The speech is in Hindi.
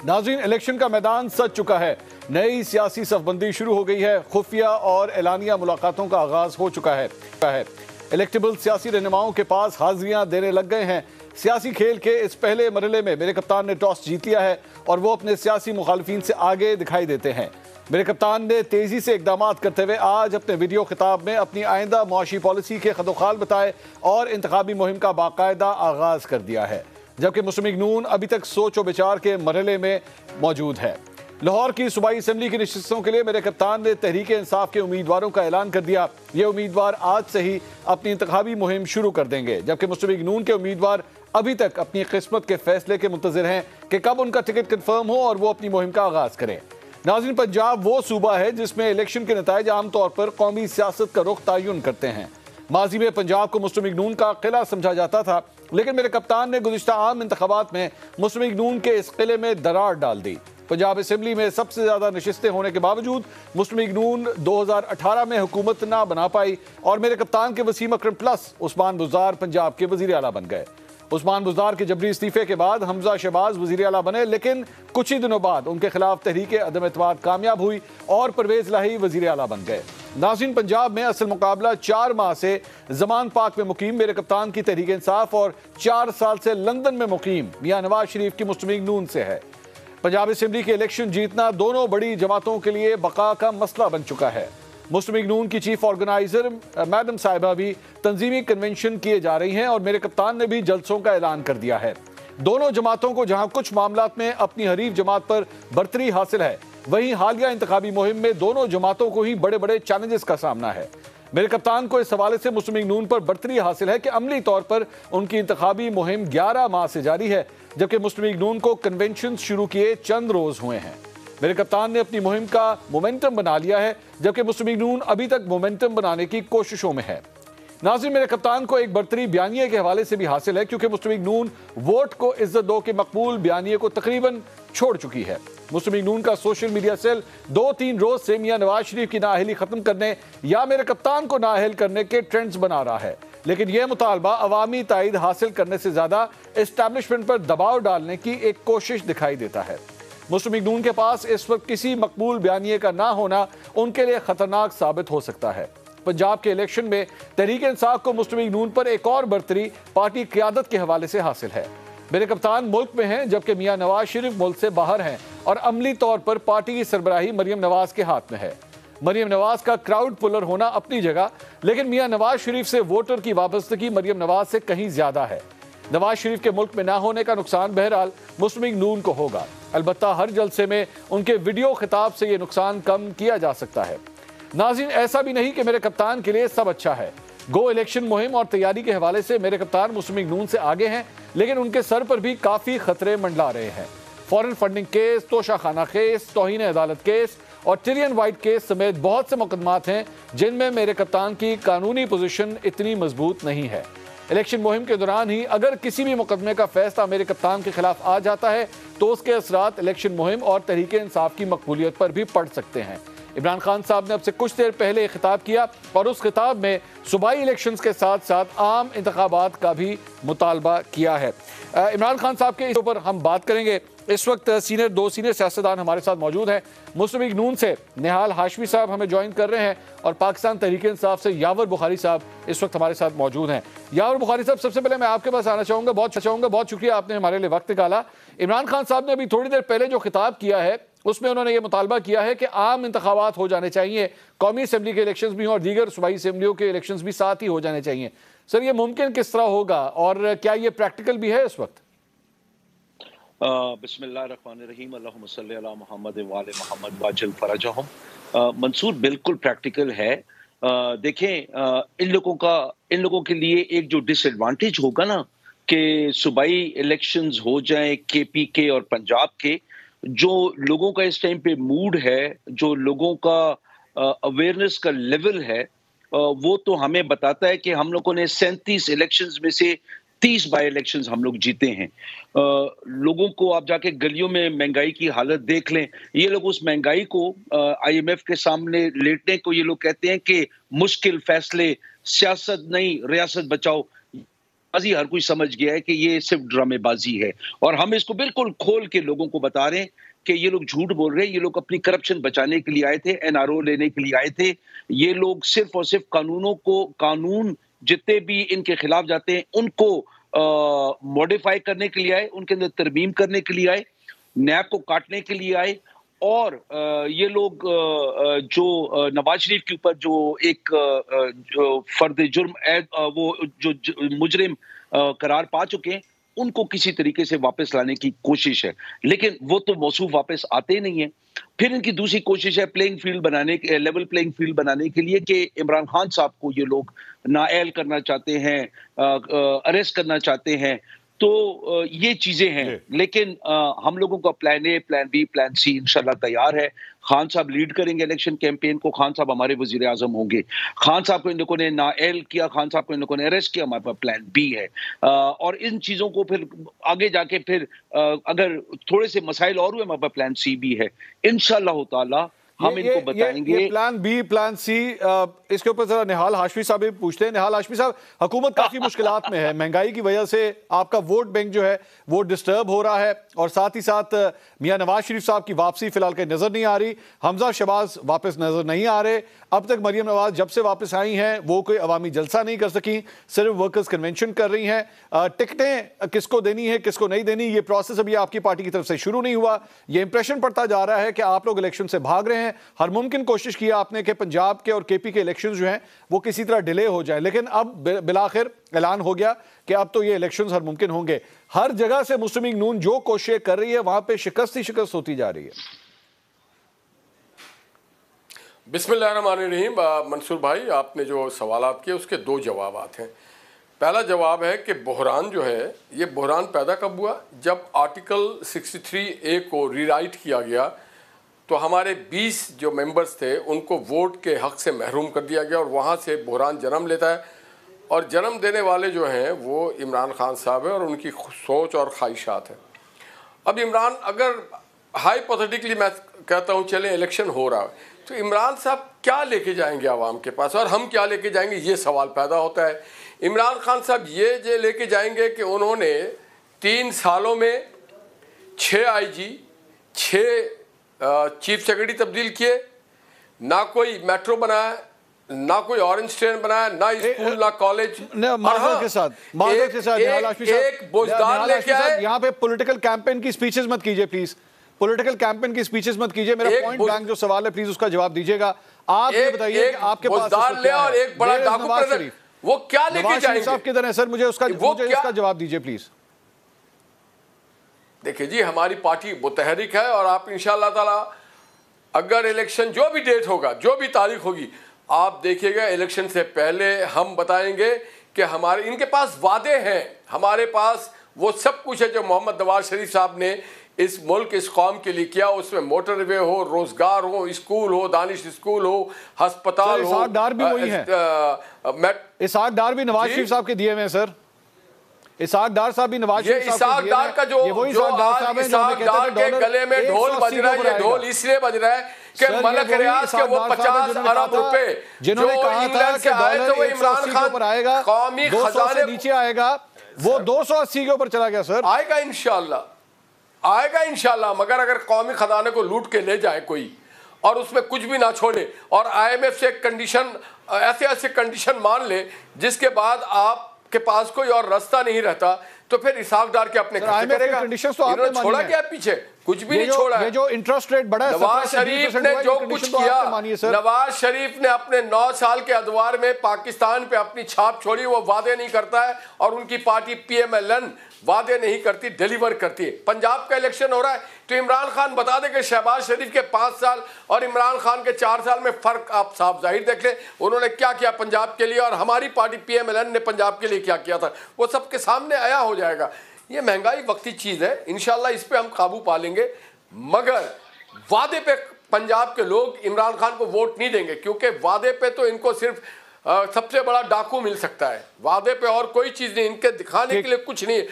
नाज़रीन, इलेक्शन का मैदान सज चुका है। नई सियासी सफबंदी शुरू हो गई है। खुफिया और एलानिया मुलाकातों का आगाज हो चुका है। इलेक्टेबल सियासी रहनुमाओं के पास हाजिरियां देने लग गए हैं। सियासी खेल के इस पहले मरहले में मेरे कप्तान ने टॉस जीत लिया है और वो अपने सियासी मुखालिफिन से आगे दिखाई देते हैं। मेरे कप्तान ने तेजी से इकदाम करते हुए आज अपने वीडियो खिताब में अपनी आइंदा मुआशी पॉलिसी के खदोखाल बताए और इंतखाबी मुहिम का बाकायदा आगाज कर दिया है, जबकि मुस्लिम लीग नून अभी तक सोच और विचार के मरहले में मौजूद है। लाहौर की सूबाई असम्बली की नशिस्तों के लिए मेरे कप्तान ने तहरीक इंसाफ के उम्मीदवारों का ऐलान कर दिया। ये उम्मीदवार आज से ही अपनी इंतखाबी मुहिम शुरू कर देंगे, जबकि मुस्लिम लीग नून के उम्मीदवार अभी तक अपनी किस्मत के फैसले के मुंतजिर हैं कि कब उनका टिकट कन्फर्म हो और वो अपनी मुहिम का आगाज करें। नाज़रीन, पंजाब वो सूबा है जिसमें इलेक्शन के नताइज आमतौर पर कौमी सियासत का रुख तयन करते हैं। माजी में पंजाब को मुस्लिम लीग नून का किला समझा जाता था, लेकिन मेरे कप्तान ने गुज़िश्ता आम इंतखाबात में मुस्लिम लीग नून के इस किले में दरार डाल दी। पंजाब असम्बली में सबसे ज्यादा नशिस्तें होने के बावजूद मुस्लिम लीग नून 2018 में हुकूमत ना बना पाई और मेरे कप्तान के वसीम अकरम प्लस उस्मान बुज़दार पंजाब के वज़ीर आला बन गए। उस्मान बुज़दार के जबरी इस्तीफे के बाद हमजा शहबाज वज़ीर आला बने, लेकिन कुछ ही दिनों बाद उनके खिलाफ तहरीक अदम एतमाद कामयाब हुई और परवेज लाही वज़ीर आला बन गए। नाज़रीन, पंजाब में असल मुकाबला 4 माह से जमान पाक में मुकीम मेरे कप्तान की तहरीक इंसाफ और 4 साल से लंदन में मुकीम मियां नवाज शरीफ की मुस्लिम लीग नून से है। पंजाब असम्बली के इलेक्शन जीतना दोनों बड़ी जमातों के लिए बका का मसला बन चुका है। मुस्लिम लीग नून की चीफ ऑर्गेनाइजर मैडम साहिबा भी तंजीमी कन्वेंशन किए जा रही हैं और मेरे कप्तान ने भी जलसों का ऐलान कर दिया है। दोनों जमातों को जहां कुछ मामलात में अपनी हरीफ जमात पर बरतरी हासिल है, वहीं हालिया इंतखाबी मुहिम में दोनों जमातों को ही बड़े बड़े चैलेंजेस का सामना है। मेरे कप्तान को इस हवाले से मुस्लिम लीग नून पर बरतरी हासिल है कि अमली तौर पर उनकी इंतखाबी मुहिम 11 माह से जारी है, जबकि मुस्लिम लीग नून को कन्वेंशन शुरू किए चंद रोज हुए हैं। मेरे कप्तान ने अपनी मुहिम का मोमेंटम बना लिया है, जबकि मुस्लिम लीग नून अभी तक मोमेंटम बनाने की कोशिशों में है। नाज़रीन, मेरे कप्तान को एक बरतरी बयानिए के हवाले से भी हासिल है, क्योंकि मुस्लिम लीग नून वोट को इज्जत दो के मकबूल बयानिए को तकरीबन छोड़ चुकी है। मुस्लिम लीग नून का सोशल मीडिया सेल 2-3 रोज से मियां नवाज शरीफ की नाअहली खत्म करने या मेरे कप्तान को नाअहल करने के ट्रेंड्स बना रहा है, लेकिन यह मुतालबा अवामी ताईद हासिल करने से ज्यादा एस्टैब्लिशमेंट पर दबाव डालने की एक कोशिश दिखाई देता है। मुस्लिम लीग नून के पास इस वक्त किसी मकबूल बयानिए का ना होना उनके लिए खतरनाक साबित हो सकता है। पंजाब के इलेक्शन में तहरीक इंसाफ को मुस्लिम लीग नून पर एक और बरतरी पार्टी क़यादत के हवाले से हासिल है। मेरे कप्तान मुल्क में हैं, जबकि मियां नवाज शरीफ मुल्क से बाहर हैं और अमली तौर पर पार्टी की सरबराही मरियम नवाज के हाथ में है। मरियम नवाज का क्राउड पुलर होना अपनी जगह, लेकिन मियां नवाज शरीफ से वोटर की वाबस्तगी मरियम नवाज से कहीं ज्यादा है। नवाज शरीफ के मुल्क में ना होने का नुकसान बहरहाल मुस्लिम लीग नून को होगा। अलबत्ता हर जलसे में उनके वीडियो खिताब से ये नुकसान कम किया जा सकता है। नाज़रीन, ऐसा भी नहीं कि मेरे कप्तान के लिए सब अच्छा है। गो इलेक्शन मुहिम और तैयारी के हवाले से मेरे कप्तान मुस्लिम लीग नून से आगे हैं, लेकिन उनके सर पर भी काफ़ी खतरे मंडला रहे हैं। Foreign funding case, Toshakhana case, तौहीन अदालत केस और टिरियन वाइट केस समेत बहुत से मुकदमात हैं जिनमें मेरे कप्तान की कानूनी पोजीशन इतनी मजबूत नहीं है। इलेक्शन मुहिम के दौरान ही अगर किसी भी मुकदमे का फैसला मेरे कप्तान के खिलाफ आ जाता है तो उसके असरात इलेक्शन मुहिम और तहरीक इंसाफ की मकबूलियत पर भी पड़ सकते हैं। इमरान खान साहब ने अब से कुछ देर पहले खिताब किया और उस खिताब में सूबाई इलेक्शंस के साथ साथ आम इंतखाबात का भी मुतालबा किया है। इमरान खान साहब के इस ऊपर हम बात करेंगे। इस वक्त दो सीनियर सियासतदान हमारे साथ मौजूद हैं। मुस्लिम लीग नून से निहाल हाशमी साहब हमें ज्वाइन कर रहे हैं और पाकिस्तान तहरीक इंसाफ से यावर बुखारी साहब इस वक्त हमारे साथ मौजूद हैं। यावर बुखारी साहब, सबसे पहले मैं आपके पास आना चाहूँगा। बहुत शुक्रिया, आपने हमारे लिए वक्त निकाला। इमरान खान साहब ने अभी थोड़ी देर पहले जो खिताब किया है उसमें उन्होंने ये मुतालबा किया है कि आम इंतखाबात हो जाने चाहिए, कौमी असम्बली के इलेक्शंस भी और दीगर सूबाई असम्बलियों के इलेक्शंस भी साथ ही हो जाने चाहिए। सर, ये मुमकिन किस तरह होगा और क्या ये प्रैक्टिकल भी है इस वक्त? बिस्मिल्लाहिर्रहमानिर्रहीम, अल्लाहुम्मा सल्ली अला मुहम्मद व आले मुहम्मद वाजल फरजहुम। मंसूर, बिल्कुल प्रैक्टिकल है। देखें, इन लोगों के लिए एक जो डिसएडवांटेज होगा ना कि सूबाई इलेक्शंस हो जाए केपीके और पंजाब के, जो लोगों का इस टाइम पे मूड है, जो लोगों का अवेयरनेस का लेवल है, वो तो हमें बताता है कि हम लोगों ने 37 इलेक्शंस में से 30 बाई इलेक्शंस हम लोग जीते हैं। लोगों को आप जाके गलियों में महंगाई की हालत देख लें। ये लोग उस महंगाई को IMF के सामने लेटने को ये लोग कहते हैं कि मुश्किल फैसले, सियासत नहीं रियासत बचाओ। ड्रामेबाजी हर कोई समझ गया है कि ये सिर्फ ड्रामेबाजी है, और हम इसको बिल्कुल खोल के लोगों को बता रहे हैं कि ये लोग झूठ बोल रहे हैं। ये लोग अपनी करप्शन बचाने के लिए आए थे, एनआरओ लेने के लिए आए थे। ये लोग सिर्फ और सिर्फ कानून जितने भी इनके खिलाफ जाते हैं उनको मॉडिफाई करने के लिए आए, उनके अंदर तरमीम करने के लिए आए, नैब को काटने के लिए आए। और ये लोग जो नवाज शरीफ के ऊपर जो एक जो फर्द जुर्म वो जो मुजरिम करार पा चुके हैं, उनको किसी तरीके से वापस लाने की कोशिश है, लेकिन वो तो मौसूफ वापस आते ही नहीं है। फिर इनकी दूसरी कोशिश है लेवल प्लेइंग फील्ड बनाने के लिए कि इमरान खान साहब को ये लोग नाअहल करना चाहते हैं, अरेस्ट करना चाहते हैं। तो ये चीजें हैं, लेकिन हम लोगों का plan A, plan B, plan C इंशाल्लाह तैयार है। खान साहब लीड करेंगे इलेक्शन कैंपेन को, खान साहब हमारे वजीर आजम होंगे। खान साहब को इन लोगों ने नाअहल किया, खान साहब को इन लोगों ने अरेस्ट किया, हमारे पास प्लान बी है। और इन चीजों को फिर आगे जाके फिर अगर थोड़े से मसाइल और हुए, हमारे पास प्लान सी भी है। इंशाल्लाह ताला हम इनको बताएंगे। ये प्लान बी, प्लान सी, इसके ऊपर जरा निहाल हाशमी साहब भी पूछते हैं। निहाल हाशमी साहब, हुकूमत काफी मुश्किलात में है, महंगाई की वजह से आपका वोट बैंक जो है वो डिस्टर्ब हो रहा है, और साथ ही साथ मियां नवाज शरीफ साहब की वापसी फिलहाल कहीं नजर नहीं आ रही, हमजा शहबाज वापस नजर नहीं आ रहे। अब तक मरियम नवाज जब से वापस आई हैं वो कोई अवामी जलसा नहीं कर सकी, सिर्फ वर्कर्स कन्वेंशन कर रही हैं। टिकटें किसको देनी है, किसको नहीं देनी, ये प्रोसेस अभी आपकी पार्टी की तरफ से शुरू नहीं हुआ। ये इंप्रेशन पड़ता जा रहा है कि आप लोग इलेक्शन से भाग रहे हैं। हर मुमकिन कोशिश की आपने कि पंजाब के और केपी के इलेक्शंस जो हैं वो किसी तरह डिले हो जाए, लेकिन अब बिलाखिर ऐलान हो गया कि अब तो ये इलेक्शंस हर मुमकिन होंगे। हर जगह से मुस्लिम लीग नून जो कोशिशें कर रही है वहां पे शिकस्त ही शिकस्त होती जा रही है। बिस्मिल्लाहिर्रहमानिर्रहीम। मंसूर भाई, आपने जो सवालात किए उसके दो जवाब हैं। पहला जवाब है कि बहरान जो है, ये बहरान पैदा कब हुआ? जब आर्टिकल 63A को रीराइट किया गया तो हमारे 20 जो मेंबर्स थे उनको वोट के हक से महरूम कर दिया गया, और वहाँ से बहरान जन्म लेता है। और जन्म देने वाले जो हैं वो इमरान खान साहब हैं और उनकी सोच और ख्वाहिशात हैं। अब इमरान, अगर हाइपोथेटिकली मैं कहता हूँ चले इलेक्शन हो रहा है, तो इमरान साहब क्या लेके जाएंगे आवाम के पास, और हम क्या लेके जाएंगे, ये सवाल पैदा होता है। इमरान खान साहब ये लेके जाएंगे कि उन्होंने 3 सालों में 6 IG, 6 चीफ सेक्रेटरी तब्दील किए, ना कोई मेट्रो बनाया, ना कोई ऑरेंज ट्रेन बनाया, ना स्कूल, ना कॉलेज। एक बोझदार लेके आए। यहाँ पे पॉलिटिकल कैंपेन की स्पीचेस मत कीजिए प्लीज, पॉलिटिकल कैंपेन की स्पीचेस मत कीजिए। मेरा पॉइंट बैंक जो सवाल है प्लीज उसका जवाब दीजिएगा। आप ये बताइए कि आपके पास और एक बड़ा डाकू प्रेजेंट, वो क्या लेके जाएंगे? साहब किधर है सर? मुझे उसका जवाब दीजिए प्लीज। देखिए जी, हमारी पार्टी मुतहरिक है, और आप इंशाअल्लाह ताला अगर इलेक्शन जो भी डेट होगा, जो भी तारीख होगी, आप देखिएगा इलेक्शन से पहले हम बताएंगे कि हमारे इनके पास वादे हैं, हमारे पास वो सब कुछ है जो मोहम्मद नवाज शरीफ साहब ने इस मुल्क, इस कौम के लिए किया। उसमें मोटरवे हो, रोजगार हो, स्कूल हो, दानिश स्कूल हो, अस्पताल हो। इसहाक डार भी वही है, इसहाक डार भी नवाज शरीफ साहब के दिए हुए हैं सर। इसहाक डार साहब भी नवाज शरीफ साहब इसहाक डार का जो इसहाक डार के गले में ढोल बज रहा है, ये ढोल इसलिए बज रहा है कि मलक रियाज के वो 50 अरब रुपए जिन्होंने कहा था कि डॉलर वो इमरान खान पर आएगा, कौमी खजाने नीचे आएगा, वो 280 के ऊपर चला गया सर। आएगा इंशाल्लाह, मगर अगर कौमी खजाने को लूट के ले जाए कोई और उसमें कुछ भी ना छोड़े, और IMF से कंडीशन, ऐसे कंडीशन मान ले जिसके बाद आप के पास कोई और रास्ता नहीं रहता, तो फिर इसहाक डार के अपने खर्चे करेगा। इन्होंने छोड़ा क्या पीछे? कुछ भी नहीं छोड़ा। ये जो इंटरेस्ट रेट बढ़ा है, नवाज शरीफ ने जो कुछ किया, नवाज शरीफ ने अपने 9 साल के अदवार में पाकिस्तान पे अपनी छाप छोड़ी, वो वादे नहीं करता है, और उनकी पार्टी PMLN वादे नहीं करती, डिलीवर करती है। पंजाब का इलेक्शन हो रहा है तो इमरान खान बता दे कि शहबाज शरीफ के 5 साल और इमरान खान के 4 साल में फर्क आप साफ जाहिर देख ले। उन्होंने क्या किया पंजाब के लिए, और हमारी पार्टी PMLN ने पंजाब के लिए क्या किया था, वो सबके सामने आया हो जाएगा। ये महंगाई वक्ती चीज़ है, इंशाल्लाह इस पे हम काबू पा लेंगे, मगर वादे पे पंजाब के लोग इमरान खान को वोट नहीं देंगे, क्योंकि वादे पे तो इनको सिर्फ सबसे बड़ा डाकू मिल सकता है, वादे पे और कोई चीज़ नहीं, इनके दिखाने के लिए कुछ नहीं।